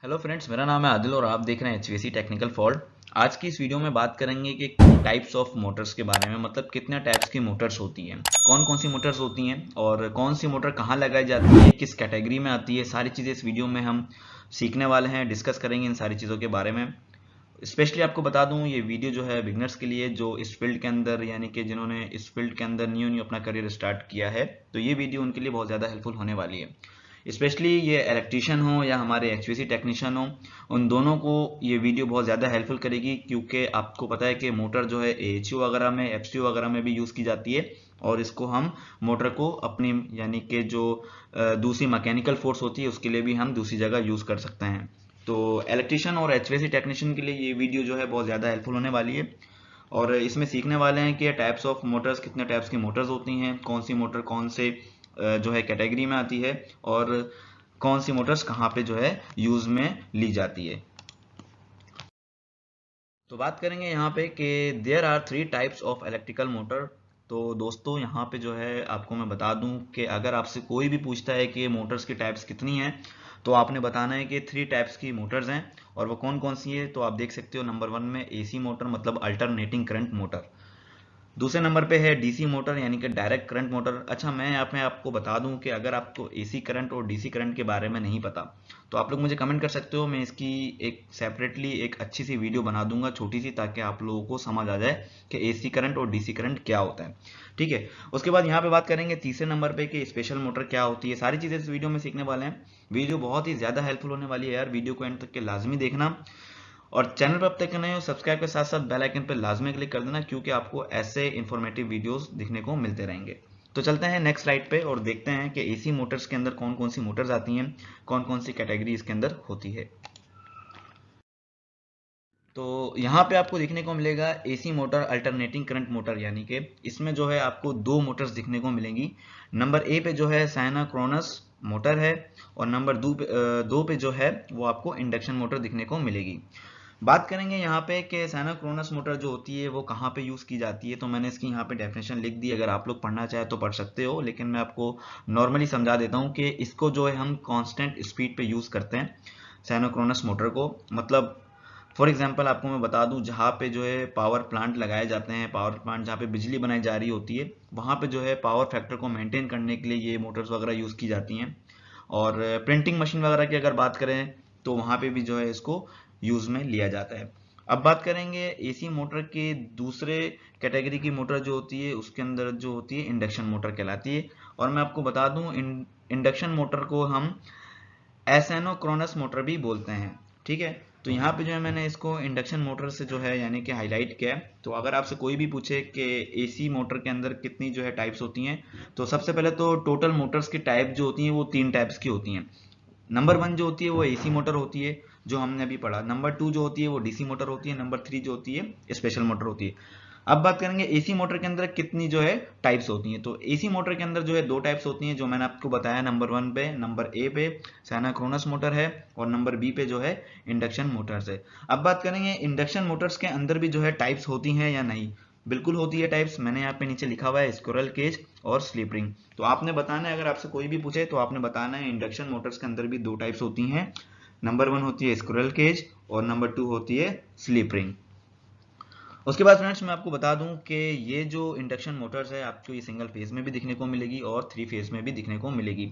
Hello friends, मेरा नाम है आदिल और आप देख रहे हैं एचवीएसी टेक्निकल फॉल्ट। आज की इस वीडियो में बात करेंगे कि टाइप्स ऑफ मोटर्स के बारे में, मतलब कितने टाइप्स की मोटर्स होती हैं, कौन कौन सी मोटर्स होती हैं और कौन सी मोटर कहाँ लगाई जाती है, किस कैटेगरी में आती है। सारी चीज़ें इस वीडियो में हम सीखने वाले हैं, डिस्कस करेंगे इन सारी चीज़ों के बारे में। स्पेशली आपको बता दूं, ये वीडियो जो है बिगनर्स के लिए, जो इस फील्ड के अंदर यानी कि जिन्होंने इस फील्ड के अंदर न्यू न्यू अपना करियर स्टार्ट किया है, तो ये वीडियो उनके लिए बहुत ज़्यादा हेल्पफुल होने वाली है। स्पेशली ये इलेक्ट्रीशियन हो या हमारे एचवीएसी टेक्नीशियन हो, उन दोनों को ये वीडियो बहुत ज़्यादा हेल्पफुल करेगी, क्योंकि आपको पता है कि मोटर जो है एएचयू वगैरह में, एफसीयू वगैरह में भी यूज़ की जाती है और इसको हम मोटर को अपनी यानी कि जो दूसरी मैकेनिकल फोर्स होती है उसके लिए भी हम दूसरी जगह यूज़ कर सकते हैं। तो इलेक्ट्रीशियन और एचवीएसी टेक्नीशियन के लिए ये वीडियो जो है बहुत ज़्यादा हेल्पफुल होने वाली है और इसमें सीखने वाले हैं कि टाइप्स ऑफ मोटर्स, कितने टाइप्स की मोटर्स होती हैं, कौन सी मोटर कौन से जो है कैटेगरी में आती है और कौन सी मोटर्स कहाँ पे जो है यूज़ में ली जाती है। तो बात करेंगे यहाँ पे कि there are three types of electrical motor. तो दोस्तों यहाँ पे जो है आपको मैं बता दूं कि अगर आपसे कोई भी पूछता है कि मोटर्स की टाइप्स कितनी हैं, तो आपने बताना है कि थ्री टाइप्स की मोटर्स हैं और वो कौन कौन सी है। तो आप देख सकते हो, नंबर वन में एसी मोटर मतलब अल्टरनेटिंग करंट मोटर, दूसरे नंबर पे है डीसी मोटर यानी कि डायरेक्ट करंट मोटर। अच्छा, मैं यहाँ पे आपको बता दूं कि अगर आपको एसी करंट और डीसी करंट के बारे में नहीं पता, तो आप लोग मुझे कमेंट कर सकते हो, मैं इसकी एक सेपरेटली एक अच्छी सी वीडियो बना दूंगा छोटी सी, ताकि आप लोगों को समझ आ जाए कि एसी करंट और डीसी करंट क्या होता है। ठीक है, उसके बाद यहाँ पे बात करेंगे तीसरे नंबर पे कि स्पेशल मोटर क्या होती है। सारी चीज़ें इस वीडियो में सीखने वाले हैं। वीडियो बहुत ही ज़्यादा हेल्पफुल होने वाली है यार, वीडियो को एंड तक के लाजमी देखना और चैनल पर अब तक नए हो सब्सक्राइब के साथ साथ बेल आइकन पर लाजमी क्लिक कर देना, क्योंकि आपको ऐसे इंफॉर्मेटिव वीडियोस दिखने को मिलते रहेंगे। तो चलते हैं नेक्स्ट स्लाइड पे और देखते हैं कि एसी मोटर्स के अंदर कौन कौन सी मोटर्स आती हैं, कौन कौन सी कैटेगरी इसके अंदर होती है। तो यहाँ पे आपको देखने को मिलेगा AC motor alternating current motor, यानी कि इसमें जो है आपको दो मोटर्स दिखने को मिलेंगी। नंबर ए पे जो है साइनाक्रोनस मोटर है और नंबर दो पे जो है वो आपको इंडक्शन मोटर दिखने को मिलेगी। बात करेंगे यहाँ पे कि साइनाक्रोनस मोटर जो होती है वो कहाँ पे यूज़ की जाती है, तो मैंने इसकी यहाँ पे डेफिनेशन लिख दी, अगर आप लोग पढ़ना चाहे तो पढ़ सकते हो, लेकिन मैं आपको नॉर्मली समझा देता हूँ कि इसको जो है हम कांस्टेंट स्पीड पे यूज़ करते हैं साइनाक्रोनस मोटर को। मतलब फॉर एग्जांपल आपको मैं बता दूं, जहाँ पे जो है पावर प्लांट लगाए जाते हैं, पावर प्लांट जहाँ पे बिजली बनाई जा रही होती है, वहाँ पे जो है पावर फैक्टर को मेंटेन करने के लिए ये मोटर्स वगैरह यूज़ की जाती हैं। और प्रिंटिंग मशीन वगैरह की अगर बात करें तो वहाँ पे भी जो है इसको यूज़ में लिया जाता है। अब बात करेंगे एसी मोटर के दूसरे कैटेगरी की मोटर जो होती है, उसके अंदर जो होती है इंडक्शन मोटर कहलाती है। और मैं आपको बता दूं, इंडक्शन मोटर को हम एसेनोक्रोनस मोटर भी बोलते हैं। ठीक है, तो यहाँ पे जो है मैंने इसको इंडक्शन मोटर से जो है यानी कि हाईलाइट किया है। तो अगर आपसे कोई भी पूछे कि एसी मोटर के अंदर कितनी जो है टाइप्स होती हैं, तो सबसे पहले तो टोटल मोटर्स की टाइप जो होती हैं वो तीन टाइप्स की होती हैं। नंबर वन जो होती है वो एसी मोटर होती है, जो हमने अभी पढ़ा। नंबर टू जो होती है वो डीसी मोटर होती है। नंबर थ्री जो होती है स्पेशल मोटर होती है। अब बात करेंगे एसी मोटर के अंदर कितनी जो है टाइप्स होती हैं। तो एसी मोटर के अंदर जो है दो टाइप्स होती हैं, जो मैंने आपको बताया। नंबर वन पे, नंबर ए पे साइनाक्रोनस मोटर है और नंबर बी पे जो है इंडक्शन मोटर्स है। अब बात करेंगे इंडक्शन मोटर्स के अंदर भी जो है टाइप्स होती हैं या नहीं। बिल्कुल होती है टाइप्स, मैंने यहाँ पे नीचे लिखा हुआ है स्क्विरल केज और स्लिप रिंग। तो आपने बताना है, अगर आपसे कोई भी पूछे तो आपने बताना है इंडक्शन मोटर्स के अंदर भी दो टाइप्स होती हैं। नंबर वन होती है स्क्विरल केज और नंबर टू होती है स्लिप रिंग। उसके बाद फ्रेंड्स मैं आपको बता दूं कि ये जो इंडक्शन मोटर्स है आपको ये सिंगल फेज में भी दिखने को मिलेगी और थ्री फेज में भी दिखने को मिलेगी।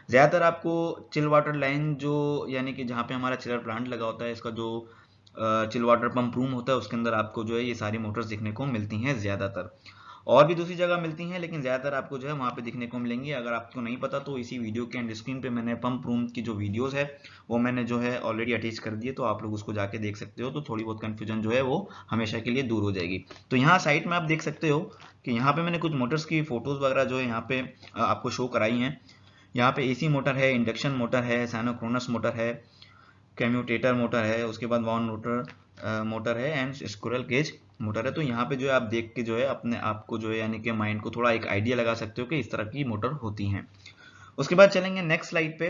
ज़्यादातर आपको चिल वाटर लाइन जो यानी कि जहाँ पे हमारा चिलर प्लांट लगा होता है, इसका जो चिल वाटर पंप रूम होता है, उसके अंदर आपको जो है ये सारी मोटर्स दिखने को मिलती हैं ज़्यादातर। और भी दूसरी जगह मिलती हैं, लेकिन ज़्यादातर आपको जो है वहाँ पे दिखने को मिलेंगी। अगर आपको नहीं पता तो इसी वीडियो के एंड स्क्रीन पे मैंने पंप रूम की जो वीडियोस है वो मैंने जो है ऑलरेडी अटैच कर दिए, तो आप लोग उसको जाके देख सकते हो, तो थोड़ी बहुत कन्फ्यूजन जो है वो हमेशा के लिए दूर हो जाएगी। तो यहाँ साइट में आप देख सकते हो कि यहाँ पे मैंने कुछ मोटर्स की फोटोज वगैरह जो है यहाँ पे आपको शो कराई हैं। यहाँ पे एसी मोटर है, इंडक्शन मोटर है, साइनोक्रोनस मोटर है, कम्यूटेटर मोटर है, उसके बाद वाउंड मोटर मोटर है एंड स्क्विरल केज मोटर है। तो यहाँ पे जो है आप देख के जो है अपने आप को जो है यानी कि माइंड को थोड़ा एक आइडिया लगा सकते हो कि इस तरह की मोटर होती हैं। उसके बाद चलेंगे नेक्स्ट स्लाइड पे।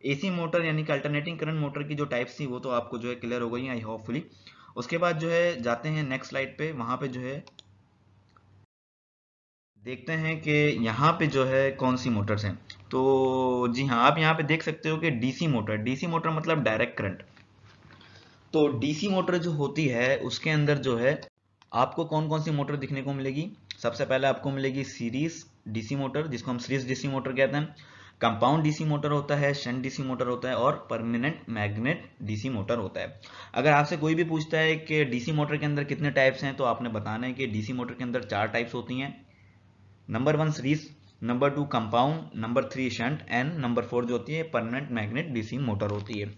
एसी मोटर यानी कि अल्टरनेटिंग करंट मोटर की जो टाइप्स थी वो तो आपको जो है क्लियर हो गई आई होपफुली। उसके बाद जो है जाते हैं नेक्स्ट स्लाइड पे, वहां पे जो है देखते हैं कि यहाँ पे जो है कौन सी मोटर्स हैं। तो जी हाँ, आप यहाँ पे देख सकते हो कि डीसी मोटर, डीसी मोटर मतलब डायरेक्ट करंट। तो डीसी मोटर जो होती है उसके अंदर जो है आपको कौन कौन सी मोटर दिखने को मिलेगी। सबसे पहले आपको मिलेगी सीरीज डीसी मोटर, जिसको हम सीरीज डीसी मोटर कहते हैं। कंपाउंड डीसी मोटर होता है, शंट डीसी मोटर होता है और परमानेंट मैग्नेट डीसी मोटर होता है। अगर आपसे कोई भी पूछता है कि डीसी मोटर के अंदर कितने टाइप्स हैं, तो आपने बताना है कि डीसी मोटर के अंदर 4 टाइप्स होती हैं। Number 1 series, number 2 compound, number 3 shunt and number 4 जो होती है परमानेंट मैग्नेट डीसी मोटर होती है।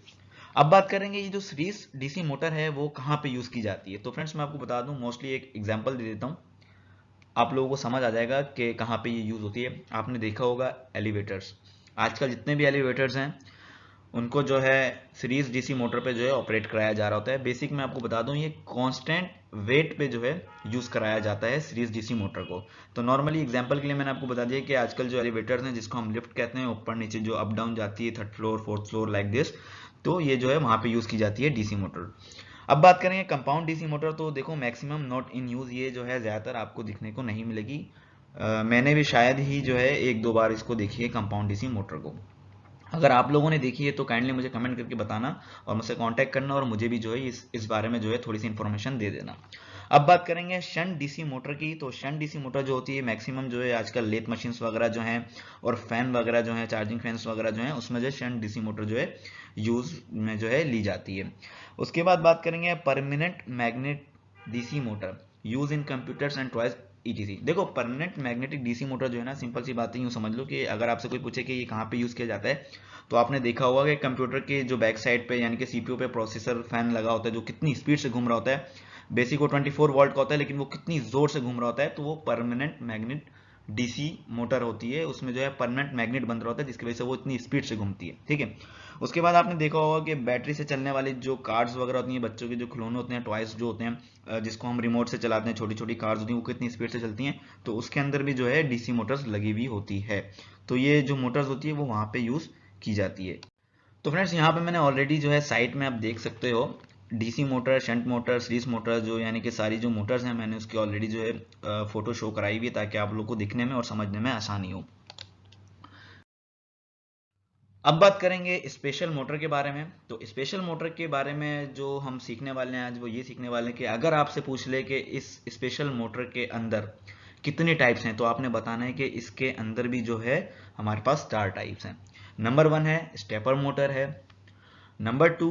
अब बात करेंगे ये जो सीरीज डीसी मोटर है वो कहाँ पे यूज की जाती है। तो फ्रेंड्स मैं आपको बता दूं, मोस्टली एक एग्जांपल दे देता हूँ, आप लोगों को समझ आ जाएगा कि कहाँ पे ये यूज होती है। आपने देखा होगा एलिवेटर्स, आजकल जितने भी एलिवेटर्स हैं उनको जो है सीरीज डीसी मोटर पे जो है ऑपरेट कराया जा रहा होता है। बेसिक मैं आपको बता दूं, ये कांस्टेंट वेट पे जो है यूज कराया जाता है सीरीज डीसी मोटर को। तो नॉर्मली एग्जांपल के लिए मैंने आपको बता दिया कि आजकल जो एलिवेटर्स हैं जिसको हम लिफ्ट कहते हैं, ऊपर नीचे जो अप डाउन जाती है, 3rd floor 4th floor like this, तो ये जो है वहां पे यूज की जाती है डीसी मोटर। अब बात करेंगे कंपाउंड डीसी मोटर, तो देखो मैक्सिमम नॉट इन यूज, ये जो है ज्यादातर आपको दिखने को नहीं मिलेगी। मैंने भी शायद ही जो है 1-2 बार इसको देखी है कंपाउंड डीसी मोटर को। अगर आप लोगों ने देखी है तो काइंडली मुझे कमेंट करके बताना और मुझसे कांटेक्ट करना, और मुझे भी जो है इस बारे में जो है थोड़ी सी इन्फॉर्मेशन दे देना। अब बात करेंगे शंट डीसी मोटर की। तो शंट डीसी मोटर जो होती है मैक्सिमम जो है आजकल लेथ मशीन्स वगैरह जो हैं और फैन वगैरह जो है, चार्जिंग फैंस वगैरह जो है, उसमें जो है शंट डीसी मोटर जो है यूज में जो है ली जाती है। उसके बाद बात करेंगे permanent magnet DC motor use in computers and toys etc. देखो परमानेंट मैग्नेटिक डीसी मोटर जो है ना, सिंपल सी बात है, यूं समझ लो कि अगर आपसे कोई पूछे कि ये कहाँ पे यूज किया जाता है, तो आपने देखा होगा कि कंप्यूटर के जो बैक साइड पे यानी कि सीपीयू पे प्रोसेसर फैन लगा होता है जो कितनी स्पीड से घूम रहा होता है। बेसिक वो 24 वोल्ट का होता है, लेकिन वो कितनी जोर से घूम रहा होता है, तो वो परमानेंट मैग्नेट डीसी मोटर होती है। उसमें जो है परमानेंट मैग्नेट बन रहा होता है जिसकी वजह से वो इतनी स्पीड से घूमती है, ठीक है। उसके बाद आपने देखा होगा कि बैटरी से चलने वाली जो कार्ड्स वगैरह होती हैं, बच्चों के जो खिलौने होते हैं, टॉयज जो होते हैं, जिसको हम रिमोट से चलाते हैं, छोटी छोटी कार्स होती हैं, वो कितनी स्पीड से चलती हैं, तो उसके अंदर भी जो है डीसी मोटर्स लगी हुई होती है। तो ये जो मोटर्स होती है वो वहां पे यूज की जाती है। तो फ्रेंड्स यहाँ पे मैंने ऑलरेडी जो है साइट में आप देख सकते हो DC motor, shunt motor, series motor, जो यानी कि सारी जो मोटर्स हैं मैंने उसकी ऑलरेडी जो है फोटो शो कराई हुई है ताकि आप लोग को दिखने में और समझने में आसानी हो। अब बात करेंगे स्पेशल मोटर के बारे में। तो स्पेशल मोटर के बारे में जो हम सीखने वाले हैं आज, वो ये सीखने वाले हैं कि अगर आपसे पूछ ले कि इस स्पेशल मोटर के अंदर कितने टाइप्स हैं, तो आपने बताना है कि इसके अंदर भी जो है हमारे पास 4 टाइप्स हैं। नंबर 1 है स्टेपर मोटर है, नंबर 2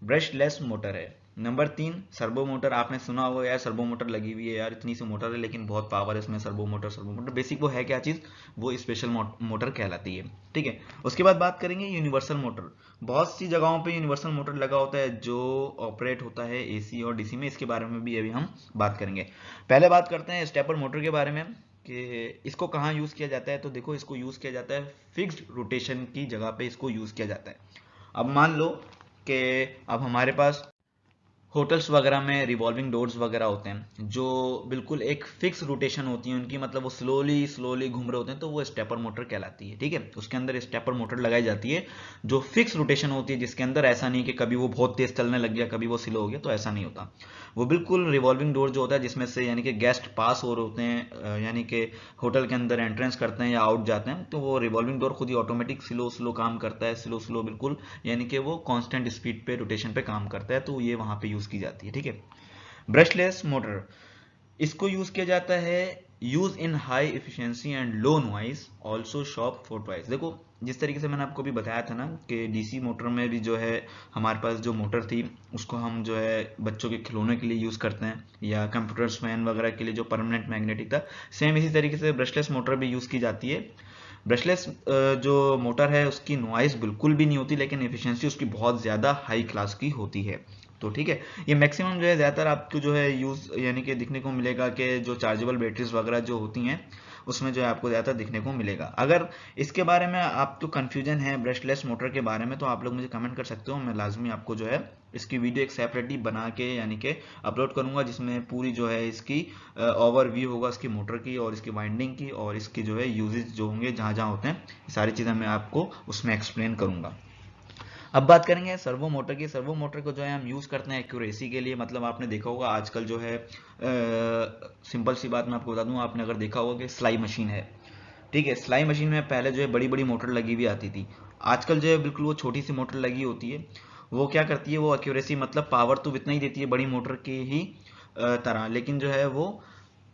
ब्रशलेस मोटर है, नंबर 3 सर्वो मोटर। आपने सुना होगा यार सर्वो मोटर लगी हुई है यार, इतनी सी मोटर है लेकिन बहुत पावर है इसमें, servo motor. Servo motor basic वो है क्या चीज, वो स्पेशल मोटर कहलाती है, ठीक है। उसके बाद बात करेंगे यूनिवर्सल मोटर। बहुत सी जगहों पे यूनिवर्सल मोटर लगा होता है जो ऑपरेट होता है एसी और डीसी में, इसके बारे में भी अभी हम बात करेंगे। पहले बात करते हैं स्टेपर मोटर के बारे में कि इसको कहाँ यूज किया जाता है। तो देखो इसको यूज किया जाता है फिक्स्ड रोटेशन की जगह पे इसको यूज किया जाता है। अब मान लो कि अब हमारे पास होटल्स वगैरह में रिवॉल्विंग डोर्स वगैरह होते हैं जो बिल्कुल एक फिक्स रोटेशन होती है उनकी, मतलब वो स्लोली स्लोली घूम रहे होते हैं, तो वो स्टेपर मोटर कहलाती है, ठीक है। उसके अंदर स्टेपर मोटर लगाई जाती है जो फिक्स रोटेशन होती है, जिसके अंदर ऐसा नहीं कि कभी वो बहुत तेज चलने लग गया कभी वो स्लो हो गया, तो ऐसा नहीं होता। वो बिल्कुल रिवॉल्विंग डोर जो होता है जिसमें से यानी कि गेस्ट पास हो रहे होते हैं, यानी कि होटल के अंदर एंट्रेंस करते हैं या आउट जाते हैं, तो वो रिवॉल्विंग डोर खुद ही ऑटोमेटिक स्लो स्लो काम करता है, स्लो स्लो बिल्कुल, यानी कि वो कांस्टेंट स्पीड पे रोटेशन पे काम करता है, तो ये वहां पे यूज की जाती है, ठीक है। ब्रशलेस मोटर, इसको यूज किया जाता है use in high efficiency and low noise also shop for toys. देखो जिस तरीके से मैंने आपको भी बताया था ना कि डीसी मोटर में भी जो है हमारे पास जो मोटर थी उसको हम जो है बच्चों के खिलौने के लिए यूज करते हैं या कंप्यूटर्स फैन वगैरह के लिए जो परमानेंट मैग्नेटिक था, सेम इसी तरीके से ब्रशलेस मोटर भी यूज की जाती है। ब्रशलेस जो मोटर है उसकी नॉइज बिल्कुल भी नहीं होती, लेकिन एफिशिएंसी उसकी बहुत ज्यादा हाई क्लास की होती है, तो ठीक है। ये मैक्सिमम जो है ज्यादातर आपको जो है यूज यानी कि दिखने को मिलेगा कि जो चार्जेबल बैटरीज वगैरह जो होती हैं उसमें जो है आपको ज्यादातर दिखने को मिलेगा। अगर इसके बारे में आपको कंफ्यूजन है ब्रशलेस मोटर के बारे में, तो आप लोग मुझे कमेंट कर सकते हो, मैं लाजमी आपको जो है इसकी वीडियो एक सेपरेटली बना के यानी कि अपलोड करूंगा जिसमें पूरी जो है इसकी ओवरव्यू होगा इसकी मोटर की और इसकी वाइंडिंग की और इसकी जो है यूजेस जो होंगे जहां जहां होते हैं, सारी चीजें मैं आपको उसमें एक्सप्लेन करूंगा। अब बात करेंगे सर्वो मोटर की। सर्वो मोटर को जो है हम यूज करते हैं एक्यूरेसी के लिए, मतलब आपने देखा होगा आजकल जो है सिंपल सी बात मैं आपको बता दूं, आपने अगर देखा होगा कि सिलाई मशीन है, ठीक है, सिलाई मशीन में पहले जो है बड़ी बड़ी मोटर लगी हुई आती थी, आजकल जो है बिल्कुल वो छोटी सी मोटर लगी होती है। वो क्या करती है, वो एक्यूरेसी मतलब पावर तो इतना ही देती है बड़ी मोटर की ही तरह, लेकिन जो है वो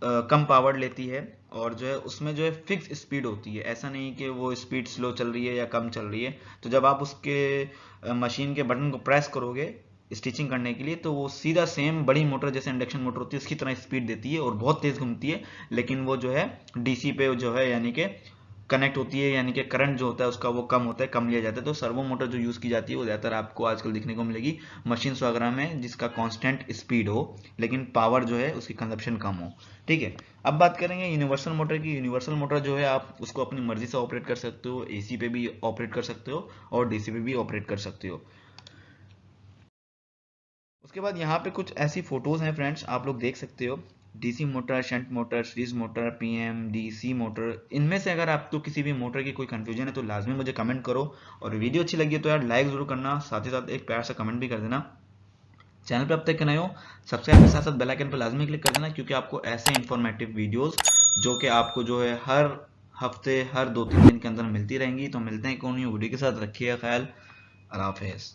कम पावर लेती है, और जो है उसमें जो है फिक्स स्पीड होती है, ऐसा नहीं कि वो स्पीड स्लो चल रही है या कम चल रही है। तो जब आप उसके मशीन के बटन को प्रेस करोगे स्टिचिंग करने के लिए, तो वो सीधा सेम बड़ी मोटर जैसे इंडक्शन मोटर होती है उसकी तरह स्पीड देती है और बहुत तेज घूमती है, लेकिन वो जो है डीसी पे जो है यानी कि कनेक्ट होती है, यानी कि करंट जो होता है उसका वो कम होता है, कम लिया जाता है। तो सर्वो मोटर जो यूज़ की जाती है वो ज़्यादातर आपको आजकल देखने को मिलेगी मशीन्स वगैरह में, जिसका कांस्टेंट स्पीड हो लेकिन पावर जो है उसकी कंजप्शन कम हो। ठीक है, अब बात करेंगे यूनिवर्सल मोटर की। यूनिवर्सल मोटर जो है आप उसको अपनी मर्जी से ऑपरेट कर सकते हो, एसी पे भी ऑपरेट कर सकते हो और डीसी पे भी ऑपरेट कर सकते हो। उसके बाद यहाँ पे कुछ ऐसी फोटोज हैं फ्रेंड्स, आप लोग देख सकते हो, DC motor, shunt motor, series motor, PM DC motor. इनमें से अगर आपको किसी भी मोटर की कोई कंफ्यूजन है तो लाजमी मुझे कमेंट करो, और वीडियो अच्छी लगी है तो यार लाइक जरूर करना, साथ ही साथ एक प्यार सा कमेंट भी कर देना। चैनल पे अब तक नए हो, सब्सक्राइब के साथ साथ बेल आइकन पर लाजमी क्लिक कर देना, क्योंकि आपको ऐसे इंफॉर्मेटिव वीडियोस जो कि आपको जो है हर हफ्ते हर 2-3 दिन के अंदर मिलती रहेंगी। तो मिलते हैं कौन वीडियो के साथ, रखिएगा ख्याल, अल्लाह हाफिज़।